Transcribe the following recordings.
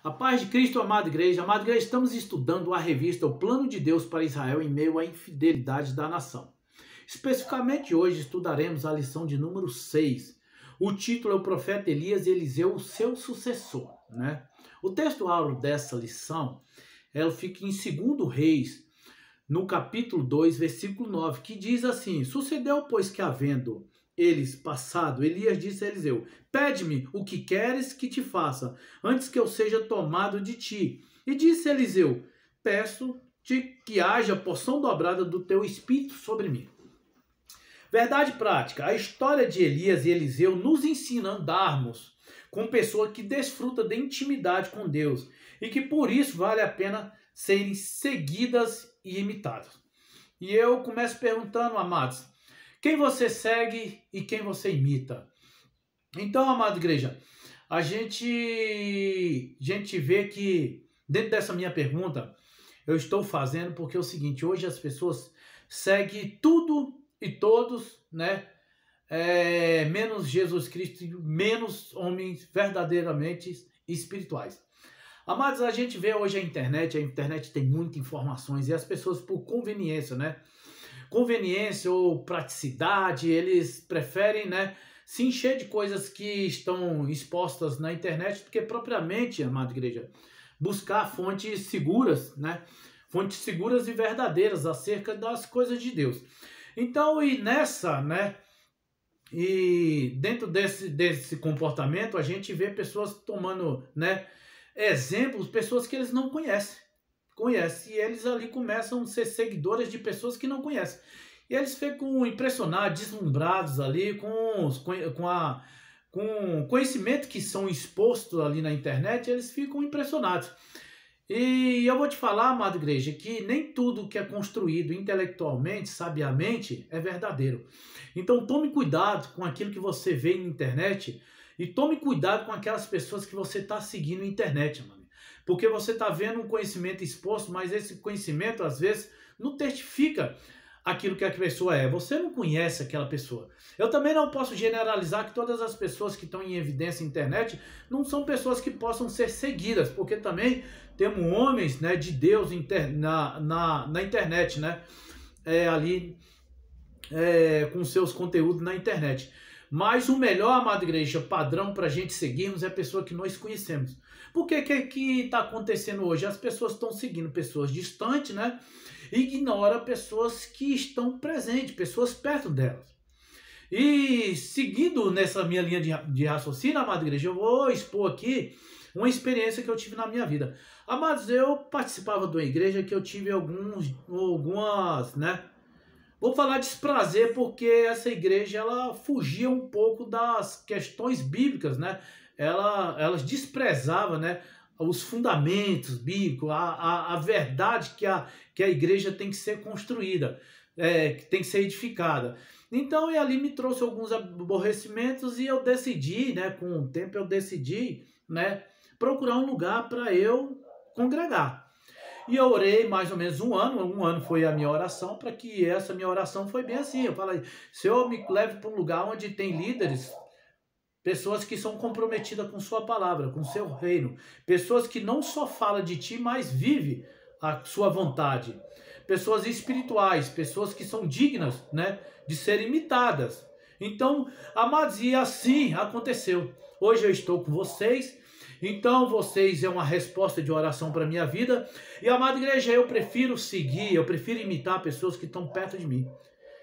A paz de Cristo, amada igreja. Amada igreja, estamos estudando a revista O Plano de Deus para Israel em meio à infidelidade da nação. Especificamente hoje estudaremos a lição de número 6. O título é O Profeta Elias e Eliseu, o seu sucessor. O texto-áureo dessa lição, ela fica em 2 Reis, no capítulo 2, versículo 9, que diz assim: Sucedeu, pois, que havendo eles passado, Elias disse a Eliseu: Pede-me o que queres que te faça, antes que eu seja tomado de ti. E disse Eliseu: Peço-te que haja porção dobrada do teu espírito sobre mim. Verdade prática: a história de Elias e Eliseu nos ensina a andarmos com pessoas que desfrutam de intimidade com Deus e que por isso vale a pena serem seguidas e imitadas. E eu começo perguntando, amados, quem você segue e quem você imita? Então, amada igreja, a gente vê que dentro dessa minha pergunta, eu estou fazendo porque é o seguinte: hoje as pessoas seguem tudo e todos, menos Jesus Cristo, menos homens verdadeiramente espirituais. Amados, a gente vê hoje a internet tem muitas informações e as pessoas, por conveniência, conveniência ou praticidade, eles preferem, se encher de coisas que estão expostas na internet do que propriamente, amada igreja, buscar fontes seguras, fontes seguras e verdadeiras acerca das coisas de Deus. Então, e dentro desse comportamento, a gente vê pessoas tomando, exemplos, pessoas que eles não conhecem. E eles ali começam a ser seguidores de pessoas que não conhecem. E eles ficam impressionados, deslumbrados ali com o conhecimento que são expostos ali na internet, eles ficam impressionados. E eu vou te falar, amada igreja, que nem tudo que é construído intelectualmente, sabiamente, é verdadeiro. Então tome cuidado com aquilo que você vê na internet e tome cuidado com aquelas pessoas que você está seguindo na internet, amado. Porque você está vendo um conhecimento exposto, mas esse conhecimento, às vezes, não testifica aquilo que a pessoa é. Você não conhece aquela pessoa. Eu também não posso generalizar que todas as pessoas que estão em evidência na internet não são pessoas que possam ser seguidas, porque também temos homens, de Deus na internet, com seus conteúdos na internet. Mas o melhor, amada igreja, padrão para a gente seguirmos é a pessoa que nós conhecemos. Por que está acontecendo hoje? As pessoas estão seguindo pessoas distantes, e ignoram pessoas que estão presentes, pessoas perto delas. E seguindo nessa minha linha de raciocínio, amada igreja, eu vou expor aqui uma experiência que eu tive na minha vida. Amados, eu participava de uma igreja que eu tive algumas, vou falar desprazer, porque essa igreja ela fugia um pouco das questões bíblicas, Elas desprezavam, os fundamentos bíblicos, a verdade que a igreja tem que ser construída, que tem que ser edificada. Então, e ali me trouxe alguns aborrecimentos e eu decidi, com o tempo eu decidi, procurar um lugar para eu congregar. E eu orei mais ou menos um ano foi a minha oração, para que essa minha oração foi bem assim. Eu falei: Senhor, me leve para um lugar onde tem líderes, pessoas que são comprometidas com sua palavra, com seu reino, pessoas que não só falam de ti, mas vivem a sua vontade, pessoas espirituais, pessoas que são dignas, de serem imitadas. Então, amados, e assim aconteceu. Hoje eu estou com vocês. Então, vocês é uma resposta de oração para a minha vida. E, amada igreja, eu prefiro imitar pessoas que estão perto de mim.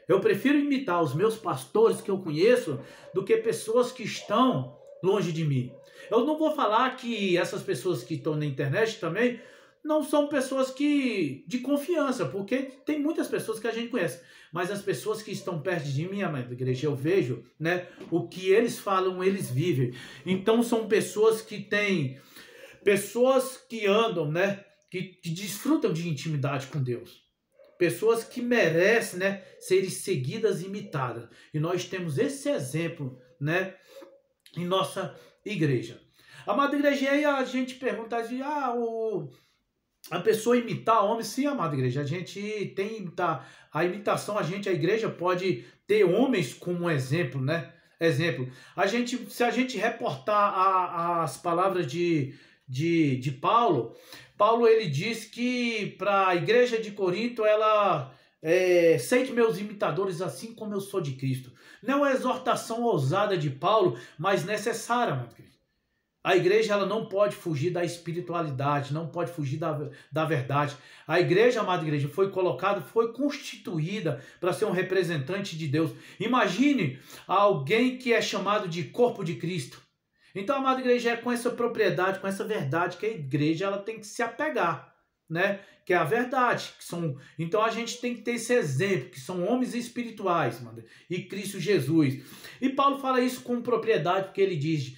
Eu prefiro imitar os meus pastores que eu conheço do que pessoas que estão longe de mim. Eu não vou falar que essas pessoas que estão na internet também não são pessoas de confiança, porque tem muitas pessoas que a gente conhece. Mas as pessoas que estão perto de mim, amada igreja, eu vejo, o que eles falam, eles vivem. Então são pessoas que andam, que desfrutam de intimidade com Deus. Pessoas que merecem, serem seguidas e imitadas. E nós temos esse exemplo, em nossa igreja. Amada igreja, aí a gente pergunta assim: a pessoa imitar homem? Sim, amada igreja, a gente tem a imitação, a igreja pode ter homens como exemplo, Exemplo, se a gente reportar as palavras de de Paulo, Paulo ele diz que para a igreja de Corinto, ela sede meus imitadores assim como eu sou de Cristo. Não é uma exortação ousada de Paulo, mas necessária, meu querido. A igreja ela não pode fugir da espiritualidade, não pode fugir da verdade. A igreja, amada igreja, foi colocada, foi constituída para ser um representante de Deus. Imagine alguém que é chamado de corpo de Cristo. Então, amada igreja, é com essa propriedade, com essa verdade que a igreja ela tem que se apegar, né? Que é a verdade. Então a gente tem que ter esse exemplo, que são homens espirituais, mano, e Cristo Jesus. E Paulo fala isso com propriedade, porque ele diz: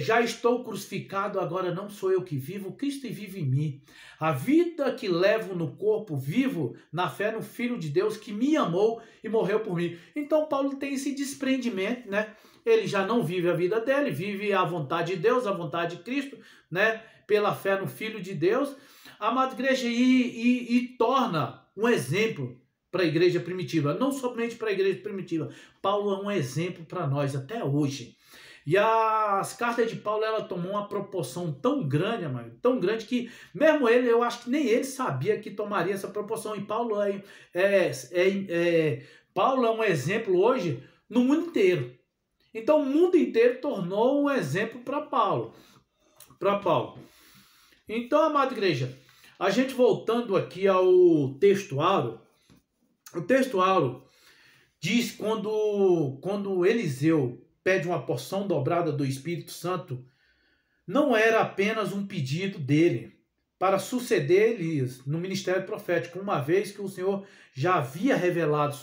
já estou crucificado, agora não sou eu que vivo, Cristo vive em mim. A vida que levo no corpo, vivo na fé no Filho de Deus que me amou e morreu por mim. Então Paulo tem esse desprendimento, né? Ele já não vive a vida dele, vive a vontade de Deus, a vontade de Cristo, né? Pela fé no Filho de Deus. Amada igreja, e torna um exemplo para a igreja primitiva, não somente para a igreja primitiva. Paulo é um exemplo para nós até hoje. E as cartas de Paulo, ela tomou uma proporção tão grande, mano, tão grande que mesmo ele, eu acho que nem ele sabia que tomaria essa proporção. E Paulo Paulo é um exemplo hoje no mundo inteiro. Então o mundo inteiro tornou um exemplo para Paulo. Então, amada igreja, a gente voltando aqui ao texto áureo, o texto áureo diz quando Eliseu pede uma porção dobrada do Espírito Santo, não era apenas um pedido dele para suceder Elias no ministério profético, uma vez que o Senhor já havia revelado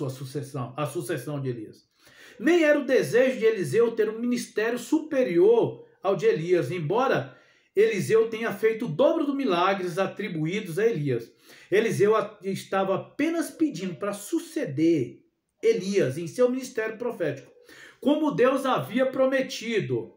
a sucessão de Elias. Nem era o desejo de Eliseu ter um ministério superior ao de Elias, embora Eliseu tenha feito o dobro dos milagres atribuídos a Elias. Eliseu estava apenas pedindo para suceder Elias em seu ministério profético, como Deus havia prometido,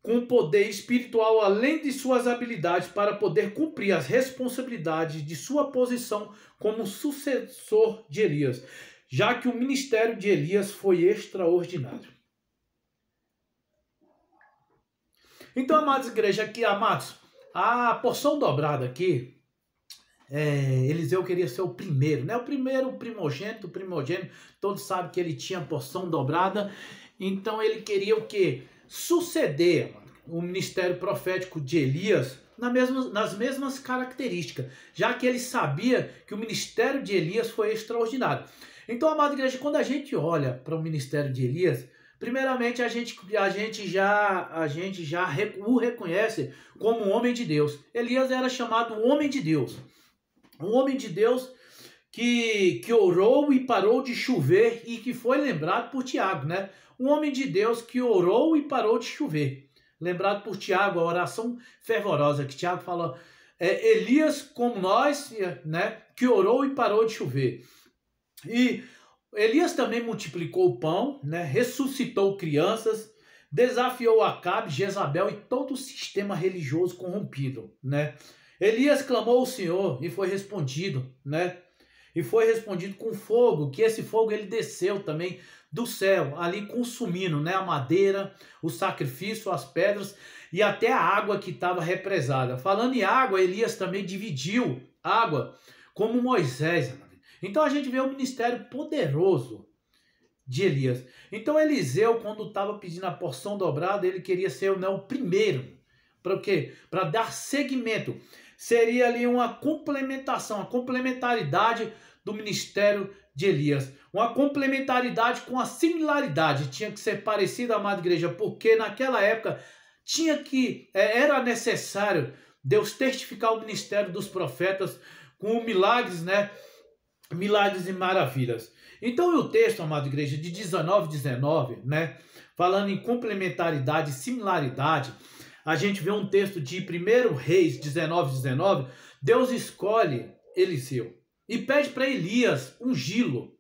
com poder espiritual além de suas habilidades para poder cumprir as responsabilidades de sua posição como sucessor de Elias, já que o ministério de Elias foi extraordinário. Então, amados igreja, aqui, amados, a porção dobrada aqui, Eliseu queria ser o primeiro, né? O primogênito, todos sabem que ele tinha porção dobrada, então ele queria o quê? Suceder o ministério profético de Elias nas mesmas características, já que ele sabia que o ministério de Elias foi extraordinário. Então, amada igreja, quando a gente olha para o ministério de Elias, primeiramente a gente já o reconhece como um homem de Deus. Elias era chamado homem de Deus. Um homem de Deus que orou e parou de chover e que foi lembrado por Tiago, né? Um homem de Deus que orou e parou de chover. Lembrado por Tiago, a oração fervorosa que Tiago fala, Elias como nós, né? Que orou e parou de chover. E Elias também multiplicou o pão, né? Ressuscitou crianças, desafiou Acabe, Jezabel e todo o sistema religioso corrompido, né? Elias clamou ao Senhor e foi respondido, né? E foi respondido com fogo, que esse fogo ele desceu também do céu, ali consumindo, né? A madeira, o sacrifício, as pedras e até a água que estava represada. Falando em água, Elias também dividiu água como Moisés. Então a gente vê o ministério poderoso de Elias. Então Eliseu, quando estava pedindo a porção dobrada, ele queria ser o primeiro. Para o quê? Para dar seguimento. Seria ali uma complementação, uma complementaridade do ministério de Elias. Uma complementaridade com a similaridade. Tinha que ser parecida, amada igreja, porque naquela época era necessário Deus testificar o ministério dos profetas com milagres, né? Milagres e maravilhas. Então o texto, amada igreja, de 19, né? Falando em complementaridade e similaridade, a gente vê um texto de 1 Reis 19, Deus escolhe Eliseu e pede para Elias ungí-lo.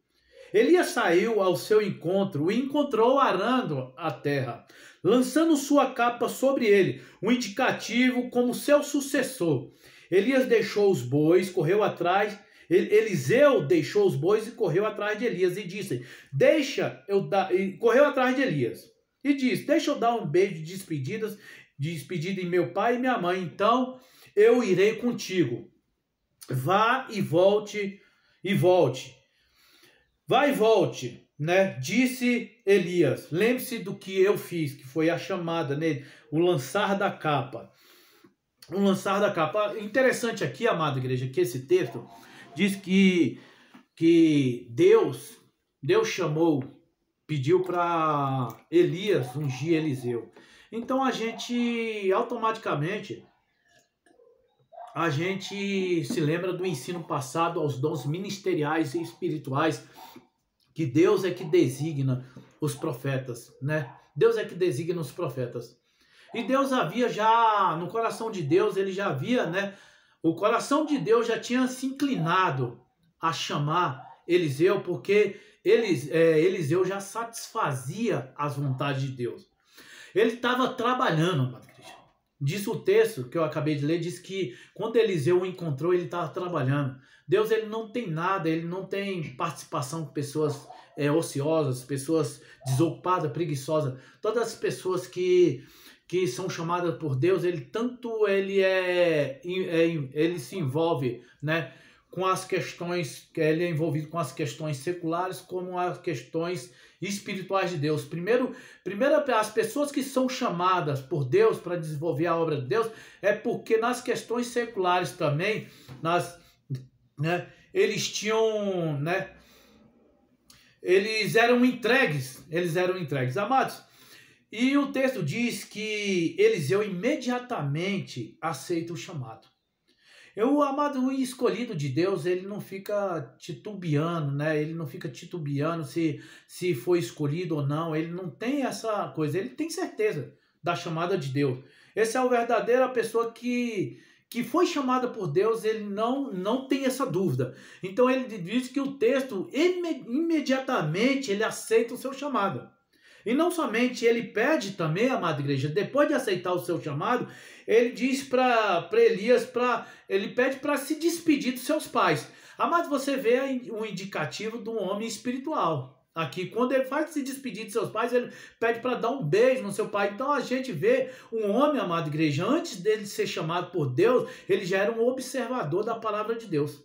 Elias saiu ao seu encontro e encontrou arando a terra, lançando sua capa sobre ele, um indicativo como seu sucessor. Elias deixou os bois, correu atrás. Eliseu deixou os bois e correu atrás de Elias e disse: correu atrás de Elias e disse: deixa eu dar um beijo de despedida em meu pai e minha mãe, então eu irei contigo. Vá e volte, e volte. Vá e volte, né? Disse Elias. Lembre-se do que eu fiz, que foi a chamada nele, o lançar da capa. O lançar da capa. Interessante aqui, amada igreja, que esse texto diz que Deus chamou, pediu para Elias ungir Eliseu. Então a gente automaticamente se lembra do ensino passado aos dons ministeriais e espirituais, que Deus é que designa os profetas, né? Deus é que designa os profetas. E Deus havia já, no coração de Deus, ele já havia, né? O coração de Deus já tinha se inclinado a chamar Eliseu, porque Eliseu já satisfazia as vontades de Deus. Ele estava trabalhando, amado igreja. Diz o texto que eu acabei de ler, diz que quando Eliseu o encontrou, ele estava trabalhando. Deus, ele não tem nada, ele não tem participação com pessoas ociosas, pessoas desocupadas, preguiçosas. Todas as pessoas que são chamadas por Deus, ele se envolve, né, com as questões, ele é envolvido com as questões seculares como as questões espirituais de Deus. Primeiro as pessoas que são chamadas por Deus para desenvolver a obra de Deus, é porque nas questões seculares também, eles tinham, né, eles eram entregues, amados. E o texto diz que Eliseu imediatamente aceita o chamado. O amado, o escolhido de Deus, ele não fica titubeando, né? Ele não fica titubeando se foi escolhido ou não. Ele não tem essa coisa, ele tem certeza da chamada de Deus. Esse é o verdadeiro, a pessoa que foi chamada por Deus, ele não tem essa dúvida. Então ele diz que o texto, imediatamente, ele aceita o seu chamado. E não somente, ele pede também, amada igreja, depois de aceitar o seu chamado, ele diz para Elias, ele pede para se despedir dos seus pais. Amado, você vê um indicativo de um homem espiritual. Aqui, quando ele faz se despedir de seus pais, ele pede para dar um beijo no seu pai. Então a gente vê um homem, amada igreja, antes dele ser chamado por Deus, ele já era um observador da palavra de Deus.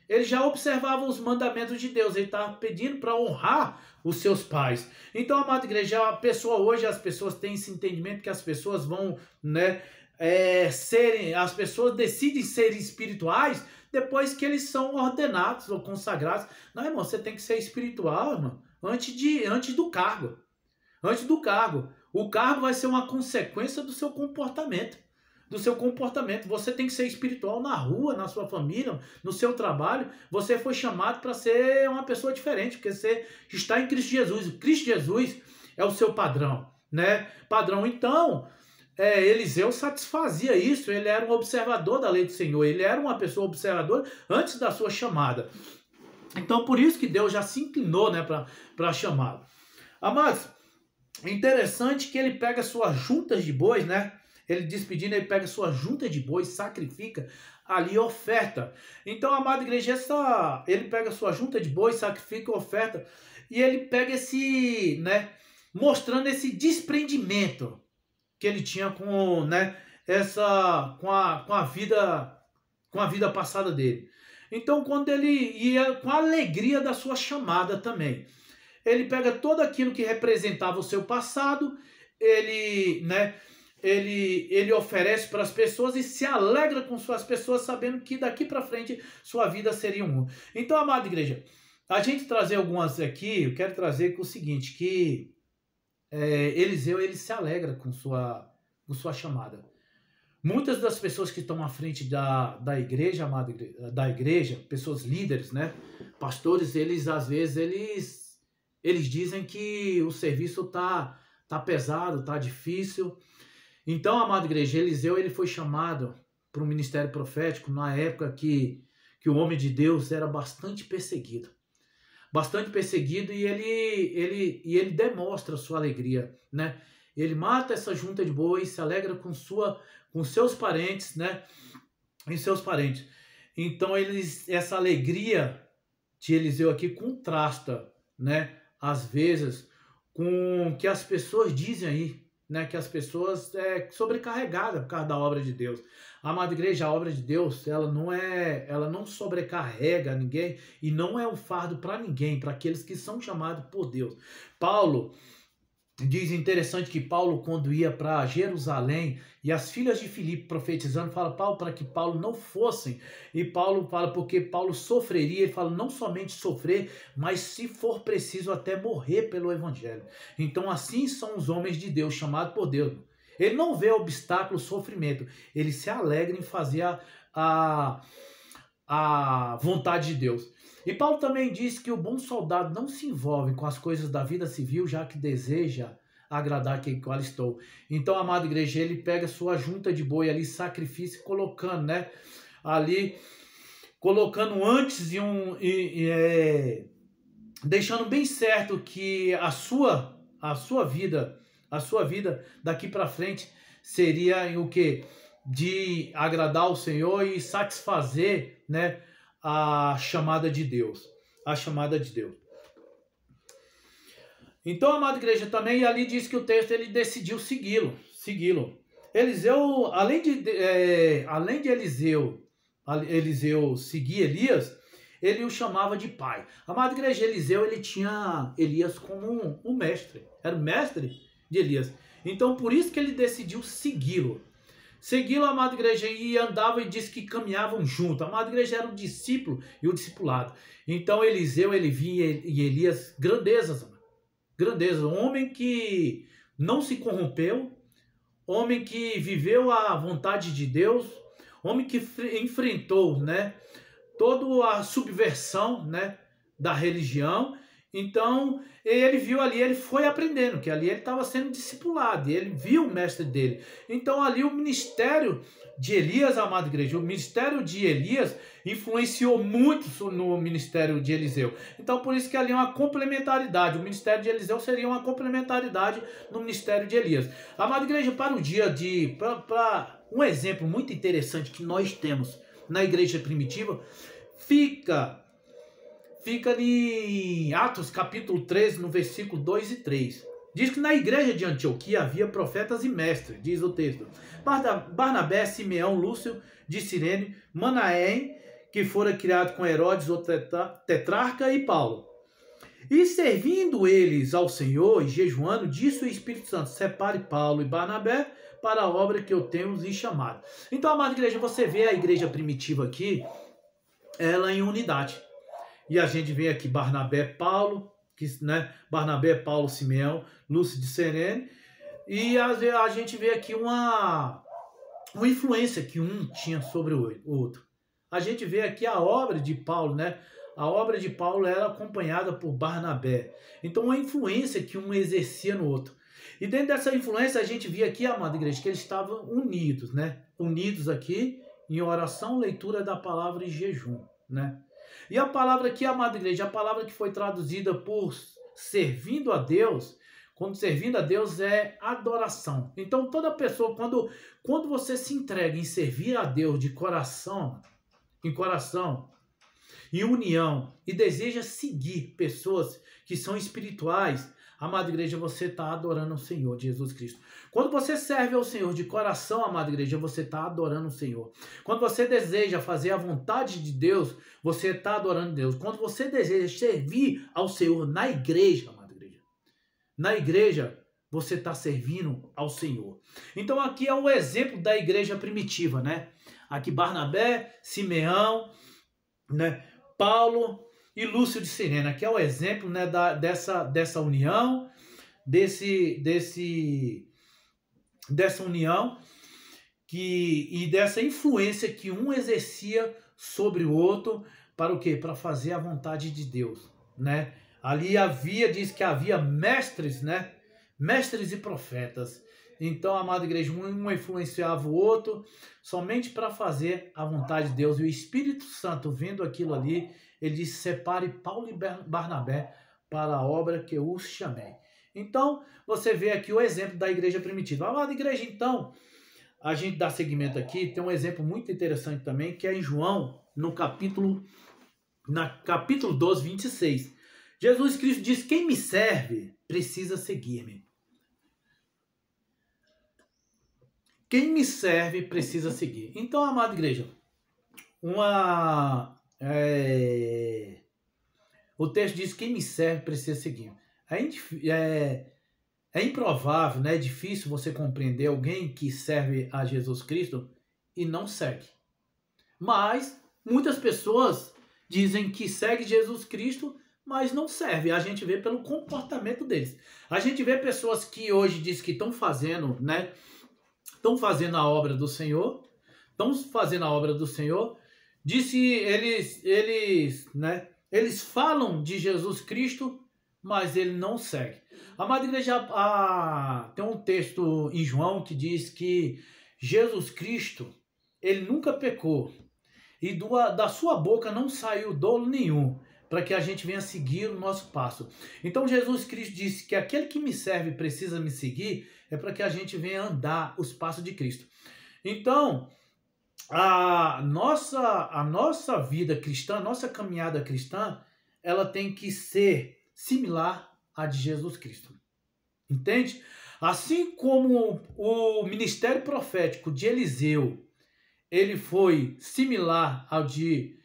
Ele já observava os mandamentos de Deus, ele estava pedindo para honrar os seus pais. Então, amada igreja, hoje as pessoas têm esse entendimento que as pessoas vão, né, as pessoas decidem ser espirituais depois que eles são ordenados ou consagrados. Não, irmão, você tem que ser espiritual, irmão, antes do cargo. Antes do cargo. O cargo vai ser uma consequência do seu comportamento. Você tem que ser espiritual na rua, na sua família, no seu trabalho. Você foi chamado para ser uma pessoa diferente, porque você está em Cristo Jesus. O Cristo Jesus é o seu padrão, né? Então, Eliseu satisfazia isso. Ele era um observador da lei do Senhor. Ele era uma pessoa observadora antes da sua chamada. Então, por isso que Deus já se inclinou, né, para a chamada. Amados, interessante que ele pega suas juntas de bois, né? Ele despedindo, ele pega sua junta de bois, sacrifica ali, oferta. Então, amada igreja, ele pega sua junta de bois, sacrifica, oferta, e ele pega mostrando esse desprendimento que ele tinha com a vida passada dele. Então, quando ele ia com a alegria da sua chamada também, ele pega todo aquilo que representava o seu passado, ele oferece para as pessoas e se alegra com suas pessoas, sabendo que daqui para frente sua vida seria um. Então, amada igreja, a gente trazer algumas aqui, eu quero trazer com o seguinte, que Eliseu, ele se alegra com sua chamada. Muitas das pessoas que estão à frente da igreja, amada igreja, da igreja, pessoas líderes, né, pastores, eles às vezes eles dizem que o serviço tá pesado, tá difícil. Então, amada igreja, Eliseu, ele foi chamado para um ministério profético na época que o homem de Deus era bastante perseguido. E ele demonstra sua alegria, né? Ele mata essa junta de bois, se alegra com seus parentes, né? E seus parentes. Então, essa alegria de Eliseu aqui contrasta, né? Às vezes, com o que as pessoas dizem aí, né, que as pessoas sobrecarregadas por causa da obra de Deus. Amada igreja, a obra de Deus, ela não sobrecarrega ninguém e não é um fardo para ninguém, para aqueles que são chamados por Deus. Paulo diz interessante que Paulo, quando ia para Jerusalém, e as filhas de Filipe profetizando, fala Paulo para que Paulo não fossem. E Paulo fala porque Paulo sofreria, ele fala não somente sofrer, mas se for preciso até morrer pelo evangelho. Então assim são os homens de Deus, chamados por Deus. Ele não vê obstáculo, sofrimento, ele se alegra em fazer a vontade de Deus. E Paulo também diz que o bom soldado não se envolve com as coisas da vida civil, já que deseja agradar aquele qual estou. Então, amada igreja, ele pega sua junta de boi ali, sacrifício, colocando, né? Ali, colocando antes deixando bem certo que a sua vida daqui para frente seria o quê? De agradar ao Senhor e satisfazer, né, a chamada de Deus. A chamada de Deus. Então, amada igreja, também ali diz que o texto ele decidiu segui-lo. Eliseu, além de Eliseu seguir Elias, ele o chamava de pai. Amada igreja, Eliseu, ele tinha Elias como um mestre. Era o mestre de Elias. Então, por isso que ele decidiu segui-lo. Seguiu a amada igreja e andava e disse que caminhavam junto. A amada igreja era o discípulo e o discipulado. Então Eliseu, ele via e Elias grandezas, um homem que não se corrompeu, homem que viveu a vontade de Deus, homem que enfrentou, né, toda a subversão, né, da religião. Então, ele viu ali, ele foi aprendendo, que ali ele estava sendo discipulado, e ele viu o mestre dele. Então, ali o ministério de Elias, amada igreja, o ministério de Elias influenciou muito no ministério de Eliseu. Então, por isso que ali é uma complementaridade. O ministério de Eliseu seria uma complementaridade no ministério de Elias. Amada igreja, para o dia para um exemplo muito interessante que nós temos na igreja primitiva, fica ali em Atos capítulo 13, no versículo 2 e 3. Diz que na igreja de Antioquia havia profetas e mestres, diz o texto. Barnabé, Simeão, Lúcio de Cirene, Manaém, que fora criado com Herodes, o tetrarca, e Paulo. E servindo eles ao Senhor e jejuando, disse o Espírito Santo: separe Paulo e Barnabé para a obra que eu tenho lhes chamado. Então, amada igreja, você vê a igreja primitiva aqui, ela em unidade. E a gente vê aqui Barnabé, Paulo, Barnabé, Paulo, Simeão, Lúcio de Cirene, e a gente vê aqui uma influência que um tinha sobre o outro. A gente vê aqui a obra de Paulo, né? A obra de Paulo era acompanhada por Barnabé. Então, uma influência que um exercia no outro. E dentro dessa influência, a gente vê aqui, amada igreja, que eles estavam unidos, né? Unidos aqui em oração, leitura da palavra e jejum, né? E a palavra aqui, amada igreja, a palavra que foi traduzida por servindo a Deus, quando servindo a Deus é adoração. Então toda pessoa, quando você se entrega em servir a Deus de coração, em união, e deseja seguir pessoas que são espirituais, amada igreja, você está adorando o Senhor Jesus Cristo. Quando você serve ao Senhor de coração, amada igreja, você está adorando o Senhor. Quando você deseja fazer a vontade de Deus, você está adorando Deus. Quando você deseja servir ao Senhor na igreja, amada igreja, na igreja, você está servindo ao Senhor. Então aqui é o exemplo da igreja primitiva, né? Aqui Barnabé, Simeão, né? Paulo e Lúcio de Cirene, que é o exemplo, né, dessa união, dessa união e dessa influência que um exercia sobre o outro para o quê? Para fazer a vontade de Deus, né? Ali diz que havia mestres, né? Mestres e profetas. Então, amada igreja, um influenciava o outro somente para fazer a vontade de Deus. E o Espírito Santo, vendo aquilo ali, ele disse: separe Paulo e Barnabé para a obra que eu os chamei. Então, você vê aqui o exemplo da igreja primitiva. Amada igreja, então, a gente dá seguimento aqui, tem um exemplo muito interessante também, que é em João, no capítulo 12, 26. Jesus Cristo diz: quem me serve precisa seguir-me. quem me serve precisa seguir. Então, amada igreja, o texto diz que quem me serve precisa seguir. É improvável, né? É difícil você compreender alguém que serve a Jesus Cristo e não segue. Mas muitas pessoas dizem que segue Jesus Cristo, mas não serve. A gente vê pelo comportamento deles. A gente vê pessoas que hoje dizem que estão fazendo, né? Estão fazendo a obra do Senhor. Estão fazendo a obra do Senhor. Disse eles falam de Jesus Cristo, mas ele não segue. Amada igreja, tem um texto em João que diz que Jesus Cristo, ele nunca pecou. E da sua boca não saiu dolo nenhum, para que a gente venha seguir o nosso passo. Então Jesus Cristo disse que aquele que me serve precisa me seguir, é para que a gente venha andar os passos de Cristo. Então, a nossa vida cristã, a nossa caminhada cristã, ela tem que ser similar à de Jesus Cristo. Entende? Assim como o ministério profético de Eliseu, ele foi similar ao de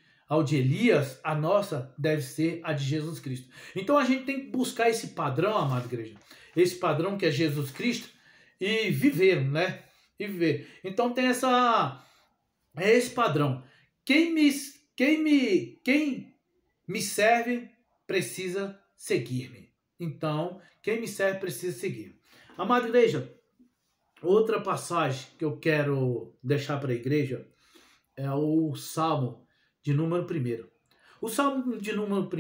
Elias, a nossa deve ser a de Jesus Cristo. Então a gente tem que buscar esse padrão, amada igreja, esse padrão que é Jesus Cristo, e viver, né? E viver. Então tem esse padrão. Quem me serve precisa seguir-me. Então, quem me serve precisa seguir. Amada igreja, outra passagem que eu quero deixar para a igreja é o Salmo de número 1. O Salmo de número 1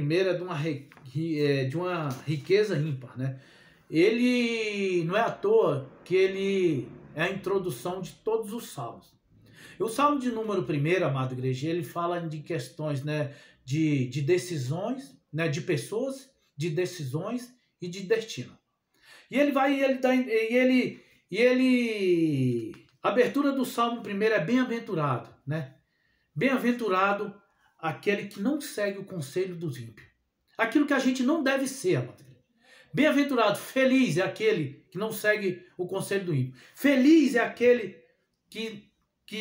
é de uma riqueza ímpar, né? Ele não é à toa que ele é a introdução de todos os salmos. E o Salmo de número 1, amada igreja, ele fala de questões, né, de decisões, né, de pessoas, de decisões e de destino. E a abertura do Salmo 1 é bem-aventurado, né? Bem-aventurado aquele que não segue o conselho dos ímpios. Aquilo que a gente não deve ser, amado. Bem-aventurado, feliz é aquele que não segue o conselho do ímpio. Feliz é aquele que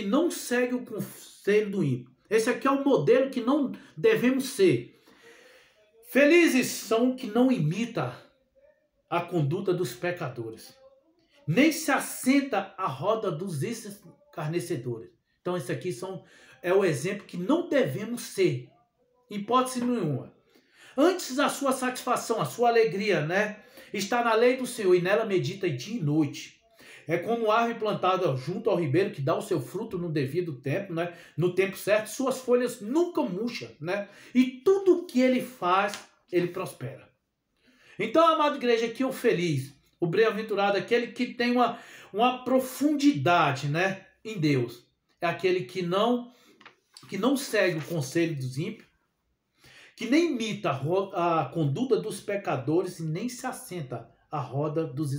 não segue o conselho do ímpio. Esse aqui é o modelo que não devemos ser. Felizes são que não imita a conduta dos pecadores, nem se assenta à roda dos escarnecedores. Então, esse aqui é o exemplo que não devemos ser, hipótese nenhuma. Antes, a sua satisfação, a sua alegria, né, está na lei do Senhor, e nela medita dia e noite. É como árvore plantada junto ao ribeiro, que dá o seu fruto no devido tempo, né, no tempo certo, suas folhas nunca murcham, né, e tudo que ele faz, ele prospera. Então, amada igreja, aqui o feliz, o bem-aventurado, aquele que tem uma profundidade, né, em Deus. É aquele que não segue o conselho dos ímpios, que nem imita a conduta dos pecadores e nem se assenta à roda dos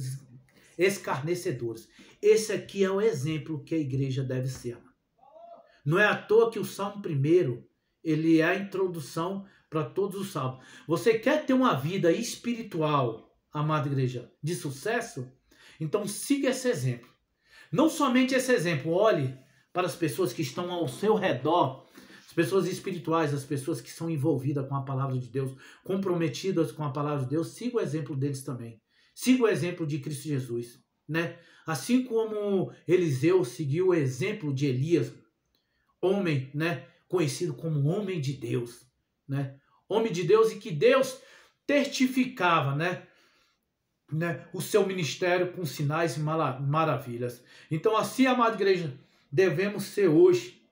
escarnecedores. Esse aqui é o exemplo que a igreja deve ser. Não é à toa que o Salmo 1, ele é a introdução para todos os salmos. Você quer ter uma vida espiritual, amada igreja, de sucesso? Então siga esse exemplo. Não somente esse exemplo, olhe para as pessoas que estão ao seu redor, as pessoas espirituais, as pessoas que são envolvidas com a palavra de Deus, comprometidas com a palavra de Deus, siga o exemplo deles também. Siga o exemplo de Cristo Jesus, né? Assim como Eliseu seguiu o exemplo de Elias, homem, né, conhecido como homem de Deus, né? Homem de Deus, e que Deus testificava, né, o seu ministério com sinais e maravilhas. Então, assim, amada igreja, devemos ser hoje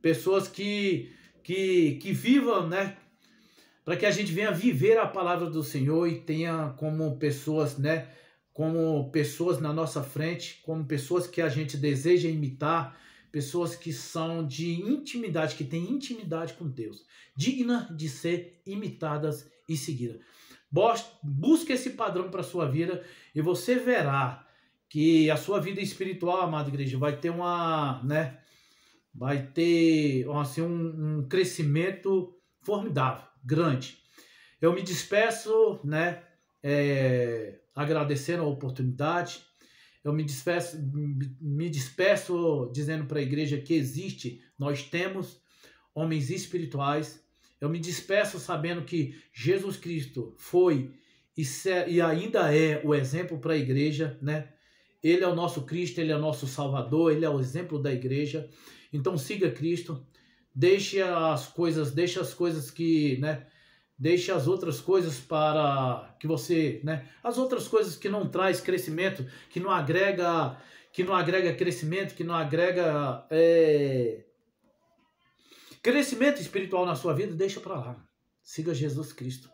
pessoas que vivam, né, para que a gente venha viver a palavra do Senhor e tenha como pessoas, né, como pessoas na nossa frente, como pessoas que a gente deseja imitar, pessoas que são de intimidade, que têm intimidade com Deus, digna de ser imitadas e seguidas. Busque esse padrão para a sua vida e você verá que a sua vida espiritual, amada igreja, vai ter assim, um crescimento formidável, grande. Eu me despeço, né, agradecendo a oportunidade. Eu me despeço dizendo para a igreja que existe, nós temos homens espirituais. Eu me despeço sabendo que Jesus Cristo foi e ainda é o exemplo para a igreja, né? Ele é o nosso Cristo, ele é o nosso Salvador, ele é o exemplo da igreja. Então siga Cristo, deixe as coisas que, né? Deixe as outras coisas para que você, né? As outras coisas que não traz crescimento, que não agrega crescimento, que não agrega crescimento espiritual na sua vida, deixa para lá. Siga Jesus Cristo.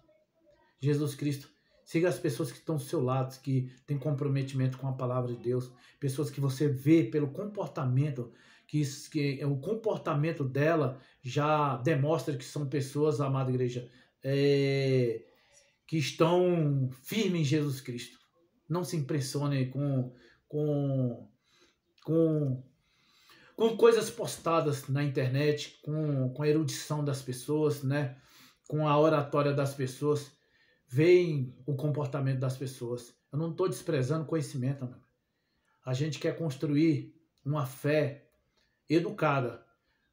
Jesus Cristo. Siga as pessoas que estão do seu lado, que têm comprometimento com a palavra de Deus, pessoas que você vê pelo comportamento, que o comportamento dela já demonstra que são pessoas, amada igreja, que estão firmes em Jesus Cristo. Não se impressione com coisas postadas na internet, com a erudição das pessoas, né? Com a oratória das pessoas. Veem o comportamento das pessoas. Eu não estou desprezando conhecimento, amigo. A gente quer construir uma fé educada,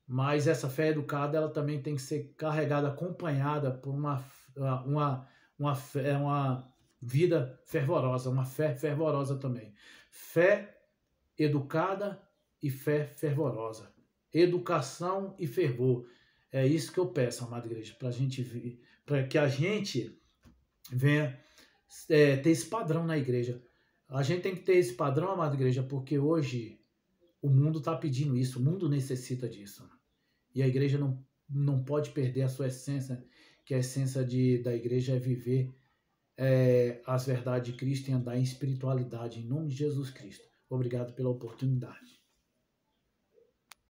mas essa fé educada ela também tem que ser carregada, acompanhada por uma vida fervorosa, uma fé fervorosa também. Fé educada e fé fervorosa. Educação e fervor. É isso que eu peço, amada igreja, para que a gente venha ter esse padrão na igreja. A gente tem que ter esse padrão, amada igreja, porque hoje o mundo está pedindo isso, o mundo necessita disso. E a igreja não pode perder a sua essência, que a essência da igreja é viver as verdades de Cristo e andar em espiritualidade, em nome de Jesus Cristo. Obrigado pela oportunidade.